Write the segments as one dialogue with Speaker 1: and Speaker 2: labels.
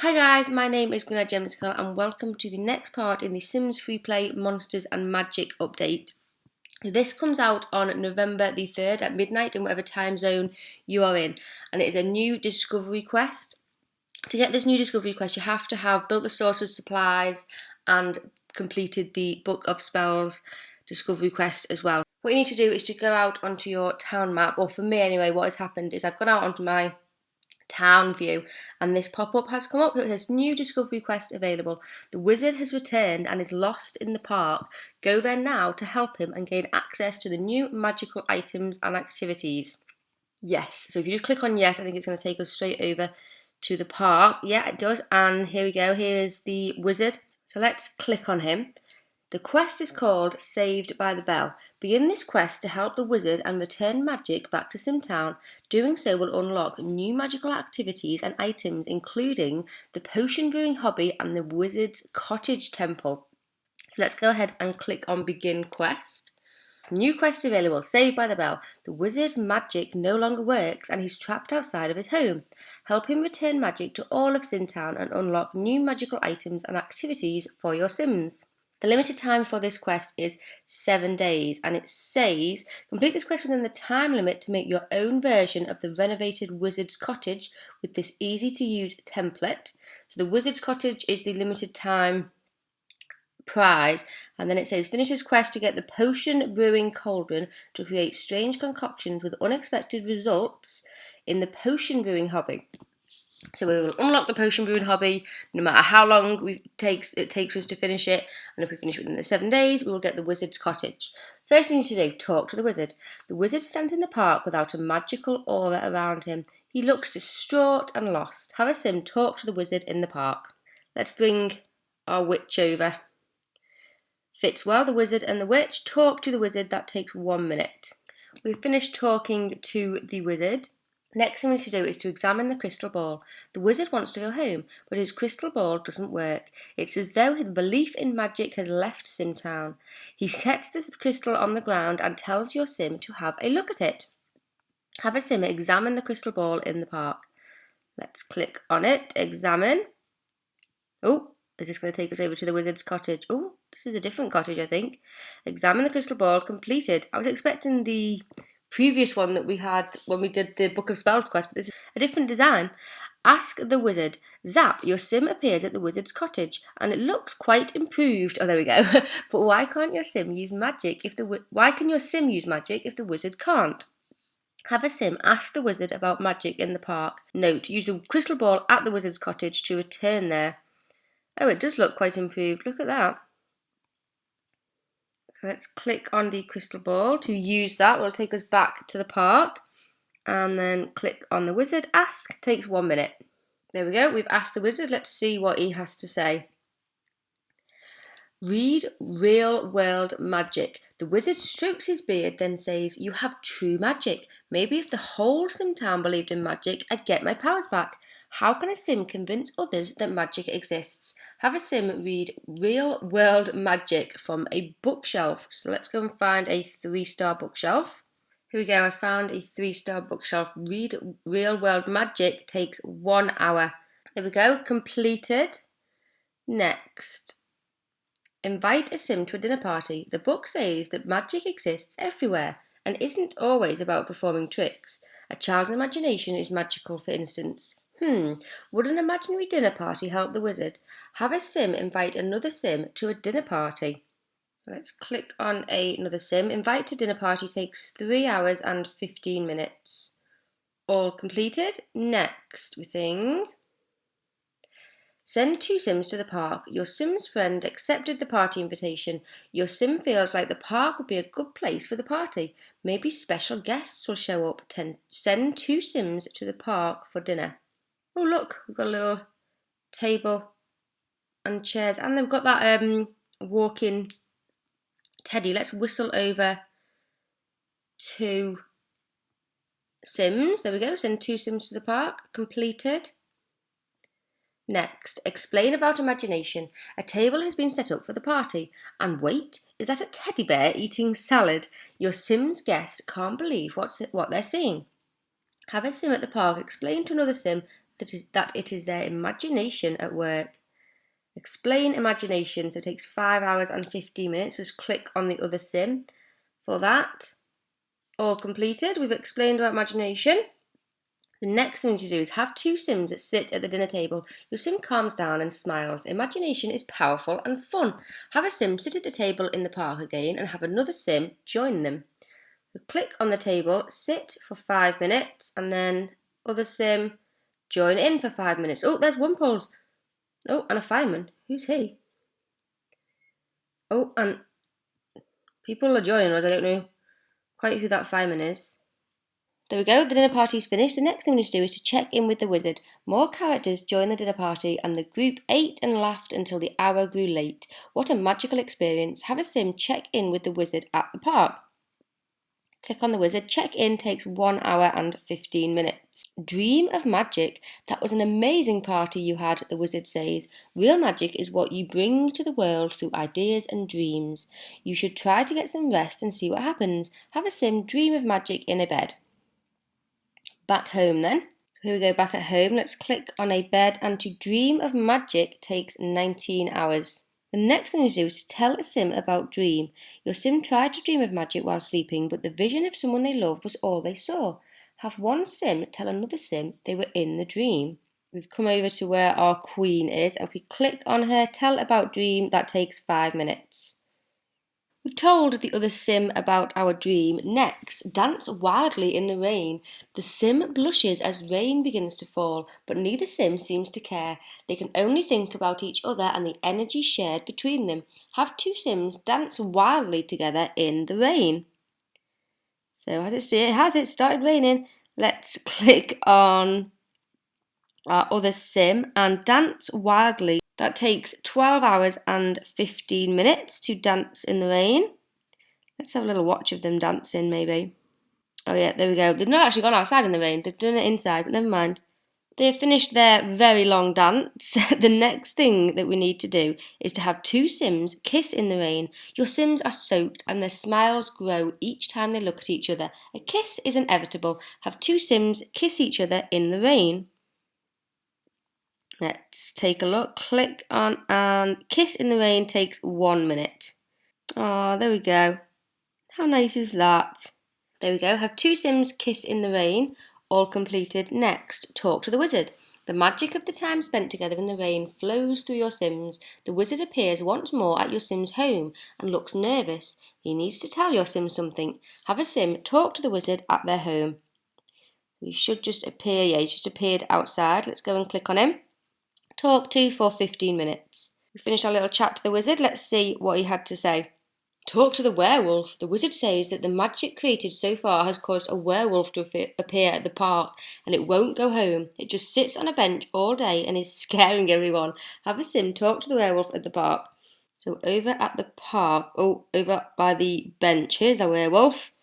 Speaker 1: Hi guys, my name is Greenoid Gemzicle and welcome to the next part in the Sims Freeplay Monsters and Magic update. This comes out on November the 3rd at midnight in whatever time zone you are in, and it is a new discovery quest. To get this new discovery quest, you have to have built the source of supplies and completed the Book of Spells discovery quest as well. What you need to do is to go out onto your town map, or for me anyway, what has happened is I've gone out onto my town view and this pop-up has come up that says new discovery quest available. The wizard has returned and is lost in the park. Go there now to help him and gain access to the new magical items and activities. Yes, so if you just click on yes, I think it's going to take us straight over to the park. Yeah, it does, and here we go. Here's the wizard, so let's click on him. The quest is called Saved by the Bell. Begin this quest to help the wizard and return magic back to Simtown. Doing so will unlock new magical activities and items, including the potion brewing hobby and the wizard's cottage temple. So let's go ahead and click on Begin Quest. New quest available, Saved by the Bell. The wizard's magic no longer works and he's trapped outside of his home. Help him return magic to all of Simtown and unlock new magical items and activities for your Sims. The limited time for this quest is 7 days, and it says complete this quest within the time limit to make your own version of the renovated wizard's cottage with this easy to use template. So the wizard's cottage is the limited time prize, and then it says finish this quest to get the potion brewing cauldron to create strange concoctions with unexpected results in the potion brewing hobby. So we will unlock the potion brewing hobby no matter how long it takes us to finish it, and if we finish within the 7 days, we will get the wizard's cottage. First thing you need to do, talk to the wizard. The wizard stands in the park without a magical aura around him. He looks distraught and lost. Have a sim talk to the wizard in the park. Let's bring our witch over. Fits well, the wizard and the witch. Talk to the wizard, that takes 1 minute. We've finished talking to the wizard. Next thing we should do is to examine the crystal ball. The wizard wants to go home, but his crystal ball doesn't work. It's as though his belief in magic has left Simtown. He sets this crystal on the ground and tells your sim to have a look at it. Have a sim examine the crystal ball in the park. Let's click on it, examine. Oh, is this going to take us over to the wizard's cottage? Oh, this is a different cottage, I think. Examine the crystal ball, completed. I was expecting the previous one that we had when we did the Book of Spells quest, but this is a different design. Ask the wizard. Zap, your sim appears at the wizard's cottage and it looks quite improved. Oh, there we go. But why can't your sim use magic why can your sim use magic if the wizard can't? Have a sim ask the wizard about magic in the park. Note, use a crystal ball at the wizard's cottage to return there. Oh, it does look quite improved. Look at that. So let's click on the crystal ball to use that. Will take us back to the park. And then click on the wizard. Ask. Takes 1 minute. There we go. We've asked the wizard. Let's see what he has to say. Read real world magic. The wizard strokes his beard, then says, you have true magic. Maybe if the whole Sim town believed in magic, I'd get my powers back. How can a sim convince others that magic exists? Have a sim read real world magic from a bookshelf. So let's go and find a 3-star bookshelf. Here we go, I found a 3-star bookshelf. Read real world magic takes 1 hour. There we go, completed. Next. Invite a sim to a dinner party. The book says that magic exists everywhere and isn't always about performing tricks. A child's imagination is magical, for instance. Would an imaginary dinner party help the wizard? Have a sim invite another sim to a dinner party. So let's click on another sim. Invite to dinner party takes 3 hours and 15 minutes. All completed. Next thing. Send 2 sims to the park. Your sim's friend accepted the party invitation. Your sim feels like the park would be a good place for the party. Maybe special guests will show up. Send 2 sims to the park for dinner. Oh look, we've got a little table and chairs, and they've got that walking teddy. Let's whistle over 2 sims. There we go, send 2 sims to the park. Completed. Next, explain about imagination. A table has been set up for the party. And wait, is that a teddy bear eating salad? Your sim's guests can't believe what they're seeing. Have a sim at the park explain to another sim that it is their imagination at work. Explain imagination, so it takes 5 hours and 15 minutes. Just click on the other sim for that. All completed. We've explained about imagination. The next thing to do is have 2 Sims that sit at the dinner table. Your Sim calms down and smiles. Imagination is powerful and fun. Have a Sim sit at the table in the park again and have another Sim join them. So click on the table, sit for 5 minutes, and then other Sim join in for 5 minutes. Oh, there's Wumples. Oh, and a fireman. Who's he? Oh, and people are joining us. I don't know quite who that fireman is. There we go, the dinner party's finished. The next thing we need to do is to check in with the wizard. More characters joined the dinner party and the group ate and laughed until the hour grew late. What a magical experience. Have a Sim check in with the wizard at the park. Click on the wizard. Check in takes 1 hour and 15 minutes. Dream of magic. That was an amazing party you had, the wizard says. Real magic is what you bring to the world through ideas and dreams. You should try to get some rest and see what happens. Have a Sim dream of magic in a bed. Back home then. So here we go, back at home. Let's click on a bed, and to dream of magic takes 19 hours. The next thing to do is to tell a Sim about dream. Your Sim tried to dream of magic while sleeping, but the vision of someone they loved was all they saw. Have one Sim tell another Sim they were in the dream. We've come over to where our queen is, and if we click on her, tell about dream, that takes 5 minutes. We've told the other Sim about our dream. Next, dance wildly in the rain. The Sim blushes as rain begins to fall, but neither Sim seems to care. They can only think about each other and the energy shared between them. Have 2 Sims dance wildly together in the rain. So has it started raining? Let's click on our other Sim and dance wildly. That takes 12 hours and 15 minutes to dance in the rain. Let's have a little watch of them dancing, maybe. Oh yeah, there we go. They've not actually gone outside in the rain. They've done it inside, but never mind. They have finished their very long dance. The next thing that we need to do is to have 2 Sims kiss in the rain. Your Sims are soaked and their smiles grow each time they look at each other. A kiss is inevitable. Have 2 Sims kiss each other in the rain. Let's take a look. Click on and kiss in the rain takes 1 minute. Oh, there we go. How nice is that? There we go. Have 2 Sims kiss in the rain. All completed. Next, talk to the wizard. The magic of the time spent together in the rain flows through your Sims. The wizard appears once more at your Sim's home and looks nervous. He needs to tell your Sim something. Have a Sim talk to the wizard at their home. He should just appear. Yeah, he's just appeared outside. Let's go and click on him. Talk to for 15 minutes. We finished our little chat to the wizard. Let's see what he had to say. Talk to the werewolf. The wizard says that the magic created so far has caused a werewolf to appear at the park, and it won't go home. It just sits on a bench all day and is scaring everyone. Have a Sim talk to the werewolf at the park. So over at the park, over by the bench, here's the werewolf.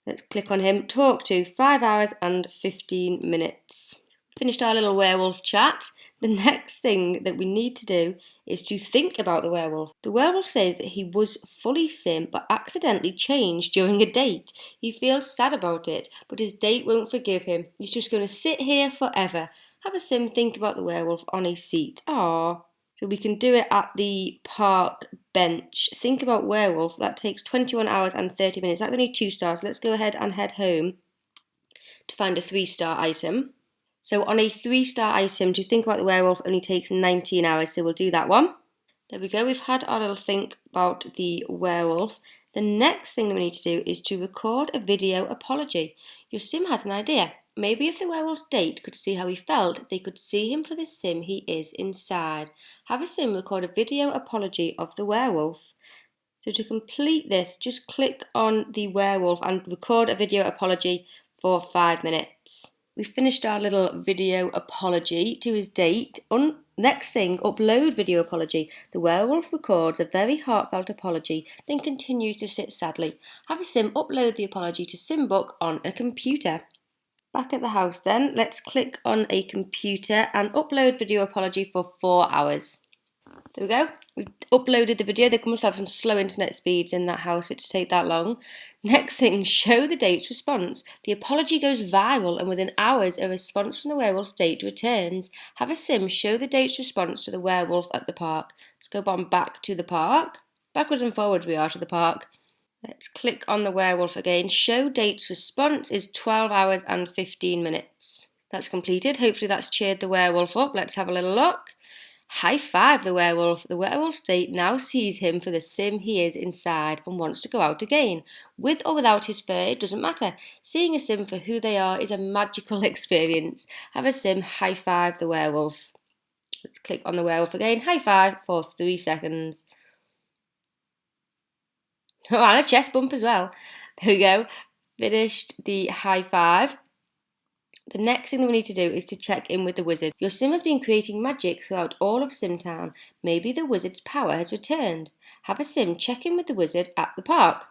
Speaker 1: Let's click on him. Talk to 5 hours and 15 minutes. Finished our little werewolf chat. The next thing that we need to do is to think about the werewolf. The werewolf says that he was fully Sim but accidentally changed during a date. He feels sad about it, but his date won't forgive him. He's just going to sit here forever. Have a Sim think about the werewolf on his seat. Aww. So we can do it at the park bench. Think about werewolf. That takes 21 hours and 30 minutes. That's only 2 stars. Let's go ahead and head home to find a 3-star item. So on a 3-star item, to think about the werewolf only takes 19 hours, so we'll do that one. There we go, we've had our little think about the werewolf. The next thing that we need to do is to record a video apology. Your Sim has an idea. Maybe if the werewolf's date could see how he felt, they could see him for the Sim he is inside. Have a Sim record a video apology of the werewolf. So to complete this, just click on the werewolf and record a video apology for 5 minutes. We finished our little video apology to his date. Next thing, upload video apology. The werewolf records a very heartfelt apology, then continues to sit sadly. Have a Sim upload the apology to SimBook on a computer. Back at the house then, let's click on a computer and upload video apology for 4 hours. There we go. We've uploaded the video. They must have some slow internet speeds in that house for it to take that long. Next thing, show the date's response. The apology goes viral and within hours a response from the werewolf's date returns. Have a sim show the date's response to the werewolf at the park. Let's go on back to the park. Backwards and forwards we are to the park. Let's click on the werewolf again. Show date's response is 12 hours and 15 minutes. That's completed. Hopefully that's cheered the werewolf up. Let's have a little look. High five the werewolf. The werewolf's date now sees him for the sim he is inside and wants to go out again. With or without his fur, it doesn't matter. Seeing a sim for who they are is a magical experience. Have a sim high five the werewolf. Let's click on the werewolf again. High five for 3 seconds. Oh, and a chest bump as well. There we go. Finished the high five. The next thing that we need to do is to check in with the wizard. Your sim has been creating magic throughout all of Simtown. Maybe the wizard's power has returned. Have a sim check in with the wizard at the park.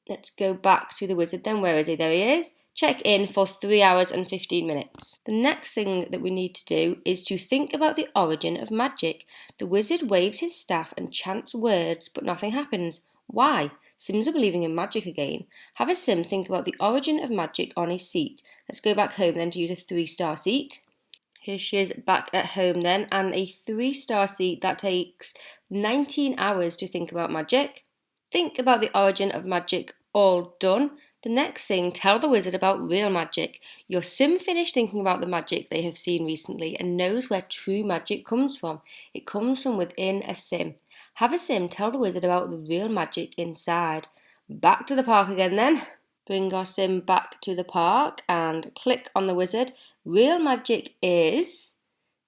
Speaker 1: Let's go back to the wizard then. Where is he? There he is. Check in for 3 hours and 15 minutes. The next thing that we need to do is to think about the origin of magic. The wizard waves his staff and chants words, but nothing happens. Why? Sims are believing in magic again. Have a sim think about the origin of magic on his seat. Let's go back home then to use a 3-star seat. Here she is back at home then, and a 3-star seat that takes 19 hours to think about magic. Think about the origin of magic, all done. The next thing, tell the wizard about real magic. Your sim finished thinking about the magic they have seen recently and knows where true magic comes from. It comes from within a sim. Have a sim tell the wizard about the real magic inside. Back to the park again then. Bring our sim back to the park and click on the wizard. Real magic is...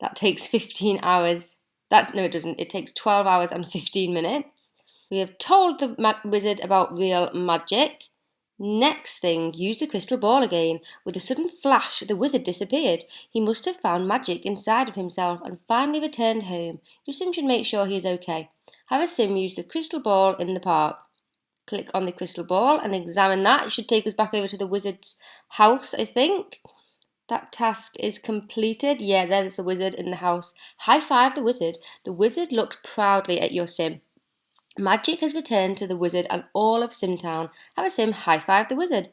Speaker 1: That takes 15 hours. No, it doesn't. It takes 12 hours and 15 minutes. We have told the wizard about real magic. Next thing, use the crystal ball again. With a sudden flash, the wizard disappeared. He must have found magic inside of himself and finally returned home. Your sim should make sure he is okay. Have a sim use the crystal ball in the park. Click on the crystal ball and examine that. It should take us back over to the wizard's house, I think. That task is completed. Yeah, there's the wizard in the house. High five the wizard. The wizard looks proudly at your sim. Magic has returned to the wizard and all of Simtown. Have a sim high five the wizard.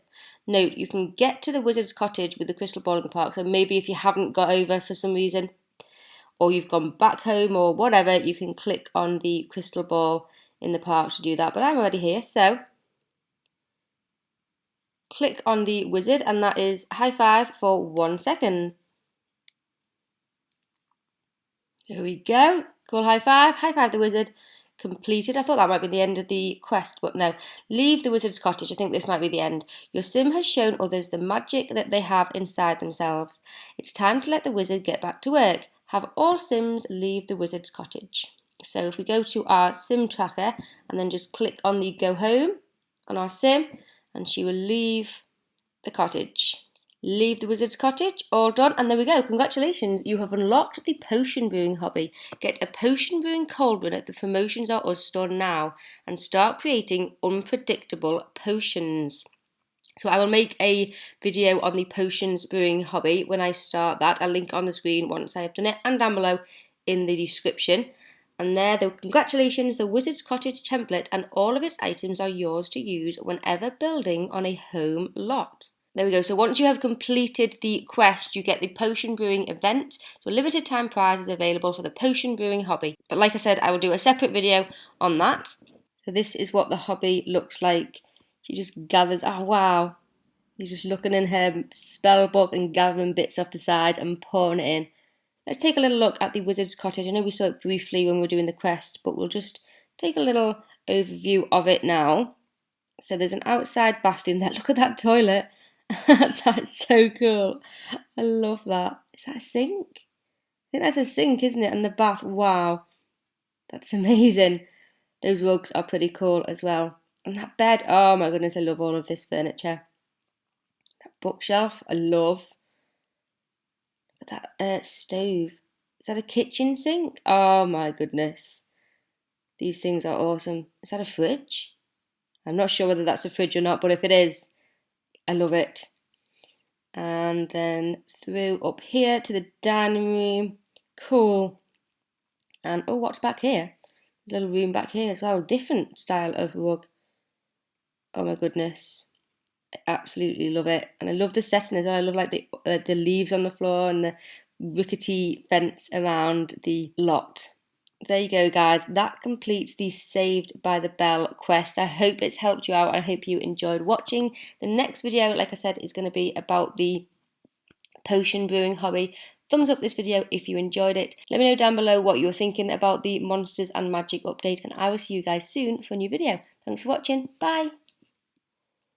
Speaker 1: Note, you can get to the wizard's cottage with the crystal ball in the park, so maybe if you haven't got over for some reason, or you've gone back home or whatever, you can click on the crystal ball in the park to do that. But I'm already here, so click on the wizard and that is high five for 1 second. Here we go. Cool high five the wizard. Completed. I thought that might be the end of the quest, but no. Leave the wizard's cottage. I think this might be the end. Your sim has shown others the magic that they have inside themselves. It's time to let the wizard get back to work. Have all sims leave the wizard's cottage. So if we go to our sim tracker and then just click on the go home on our sim, and she will leave the cottage. Leave the wizard's cottage, all done, and there we go. Congratulations, you have unlocked the potion brewing hobby. Get a potion brewing cauldron at the Promotions Are Us store now and start creating unpredictable potions. So I will make a video on the potions brewing hobby when I start that. I'll link on the screen once I have done it and down below in the description. And there, congratulations, the Wizard's Cottage template and all of its items are yours to use whenever building on a home lot. There we go. So once you have completed the quest, you get the potion brewing event. So a limited time prize is available for the potion brewing hobby. But like I said, I will do a separate video on that. So this is what the hobby looks like. She just gathers, oh wow. She's just looking in her spell book and gathering bits off the side and pouring it in. Let's take a little look at the Wizard's Cottage. I know we saw it briefly when we were doing the quest, but we'll just take a little overview of it now. So there's an outside bathroom there. Look at that toilet. That's so cool. I love that. Is that a sink? I think that's a sink, isn't it? And the bath, wow. That's amazing. Those rugs are pretty cool as well. And that bed, oh my goodness, I love all of this furniture. That bookshelf, I love. Look at that stove. Is that a kitchen sink? Oh my goodness. These things are awesome. Is that a fridge? I'm not sure whether that's a fridge or not, but if it is, I love it. And then through up here to the dining room. Cool. And oh, what's back here? Little room back here as well. Different style of rug. Oh my goodness. I absolutely love it. And I love the setting as well. I love like the leaves on the floor and the rickety fence around the lot. There you go, guys. That completes the Saved by the Bell quest. I hope it's helped you out. I hope you enjoyed watching. The next video, like I said, is going to be about the potion brewing hobby. Thumbs up this video if you enjoyed it. Let me know down below what you're thinking about the Monsters and Magic update, and I will see you guys soon for a new video. Thanks for watching. Bye.